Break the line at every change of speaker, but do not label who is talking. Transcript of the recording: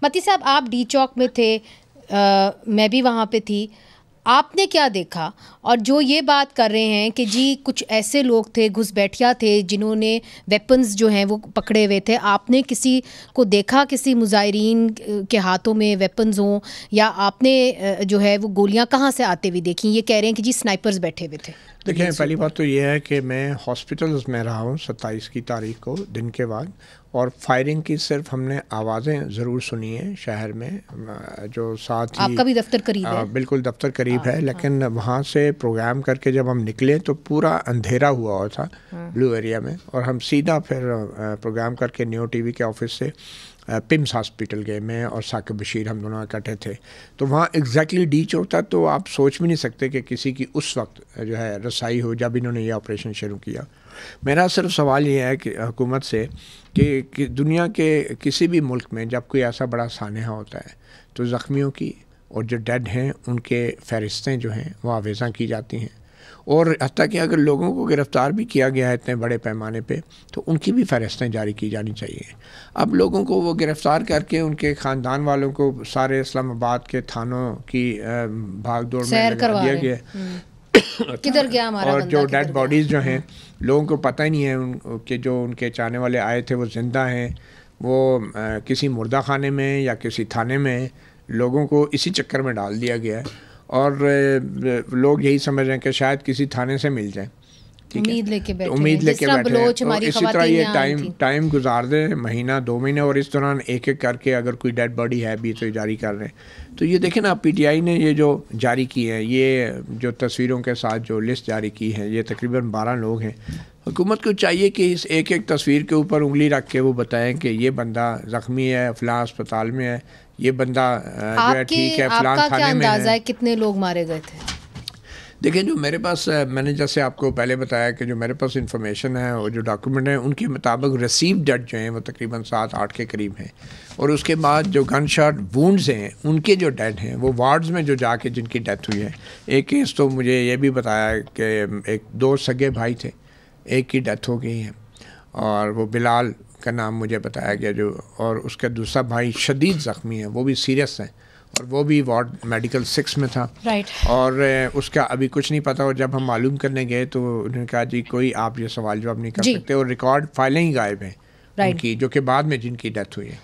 متی صاحب آپ ڈی چوک میں تھے, میں بھی وہاں پہ تھی, آپ نے کیا دیکھا؟ اور جو یہ بات کر رہے ہیں کہ جی کچھ ایسے لوگ تھے, گھس بیٹھیا تھے, جنہوں نے ویپنز جو ہیں وہ پکڑے ہوئے تھے, آپ نے کسی کو دیکھا کسی مظاہرین کے ہاتھوں میں ویپنز ہوں, یا آپ نے جو ہے وہ گولیاں کہاں سے آتے ہوئے دیکھیں؟ یہ کہہ رہے ہیں کہ جی سنائپرز بیٹھے ہوئے تھے.
دیکھیں, پہلی بات تو یہ ہے کہ میں ہاسپٹلز میں رہا ہوں 27 کی تاریخ کو دن کے بعد, اور فائرنگ کی صرف ہم نے آوازیں ضرور سنی ہیں شہر میں, جو ساتھ ہی
آپ کا بھی دفتر قریب ہے.
بالکل دفتر قریب ہے, لیکن وہاں سے پروگرام کر کے جب ہم نکلے تو پورا اندھیرا ہوا تھا بلو ایریا میں, اور ہم سیدھا پھر پروگرام کر کے نیو ٹی وی کے آفس سے پمس ہاسپٹل گئے. میں اور ثاقب بشیر ہم دونوں اکٹھے تھے. تو وہاں ایگزیکٹلی ڈی چوک تھا, تو آپ سوچ بھی نہیں سکتے کہ کسی کی اس وقت جو ہے رسائی ہو جب انہوں نے یہ آپریشن شروع کیا. میرا صرف سوال یہ ہے کہ حکومت سے کہ دنیا کے کسی بھی ملک میں جب کوئی ایسا بڑا سانحہ ہوتا ہے تو زخمیوں کی اور جو ڈیڈ ہیں ان کے فہرستیں جو ہیں وہ آویزاں کی جاتی ہیں, اور حتیٰ کہ اگر لوگوں کو گرفتار بھی کیا گیا ہے اتنے بڑے پیمانے پہ تو ان کی بھی فہرستیں جاری کی جانی چاہیے. اب لوگوں کو وہ گرفتار کر کے ان کے خاندان والوں کو سارے اسلام آباد کے تھانوں کی بھاگ دوڑ میں لگا دیا گیا
کدھر گیا ہمارا
اور
بندہ,
جو ڈیڈ باڈیز جو ہیں لوگوں کو پتہ ہی نہیں ہے کہ جو ان کے چاہنے والے آئے تھے وہ زندہ ہیں, وہ کسی مردہ خانے میں یا کسی تھانے میں. لوگوں کو اسی چکر میں ڈال دیا گیا ہے, اور لوگ یہی سمجھ رہے ہیں کہ شاید کسی تھانے سے مل جائیں.
امید لے کے بیٹھے,
امید لے کے بیٹھے ہیں. اسی طرح یہ ٹائم گزار دیں, مہینہ 2 مہینے, اور اس دوران ایک ایک کر کے اگر کوئی ڈیڈ باڈی ہے بھی تو جاری کر رہے ہیں. تو یہ دیکھیں نا, پی ٹی آئی نے یہ جو جاری کی ہے, یہ جو تصویروں کے ساتھ جو لسٹ جاری کی ہے, یہ تقریباً 12 لوگ ہیں. حکومت کو چاہیے کہ اس ایک ایک تصویر کے اوپر انگلی رکھ کے وہ بتائیں کہ یہ بندہ زخمی ہے, فلاں اسپتال میں ہے, یہ بندہ جو ہے ٹھیک ہے, فلاں تھانے میں ہے.
آپ کا کیا اندازہ ہے کتنے لوگ مارے گئے تھے؟
دیکھیں, جو میرے پاس, میں نے جیسے آپ کو پہلے بتایا کہ جو میرے پاس انفارمیشن ہے اور جو ڈاکیومنٹ ہیں ان کے مطابق ریسیو ڈیڈ جو ہیں وہ تقریباً 7-8 کے قریب ہیں, اور اس کے بعد جو گن شاٹ وونڈز ہیں ان کے جو ڈیڈ ہیں وہ وارڈز میں جو جا کے جن کی ڈیتھ ہوئی ہے. ایک کیس تو مجھے یہ بھی بتایا کہ 2 سگے بھائی تھے, ایک کی ڈیتھ ہو گئی ہے, اور وہ بلال کا نام مجھے بتایا گیا جو, اور اس کا دوسرا بھائی شدید زخمی ہے, وہ بھی سیریس ہیں, اور وہ بھی وارڈ میڈیکل 6 میں تھا. اور اس کا ابھی کچھ نہیں پتا, اور جب ہم معلوم کرنے گئے تو انہوں نے کہا جی کوئی آپ یہ سوال جواب نہیں کر سکتے, اور ریکارڈ فائلیں ہی غائب ہیں ان کی, جو کہ بعد میں جن کی ڈیتھ ہوئی ہے.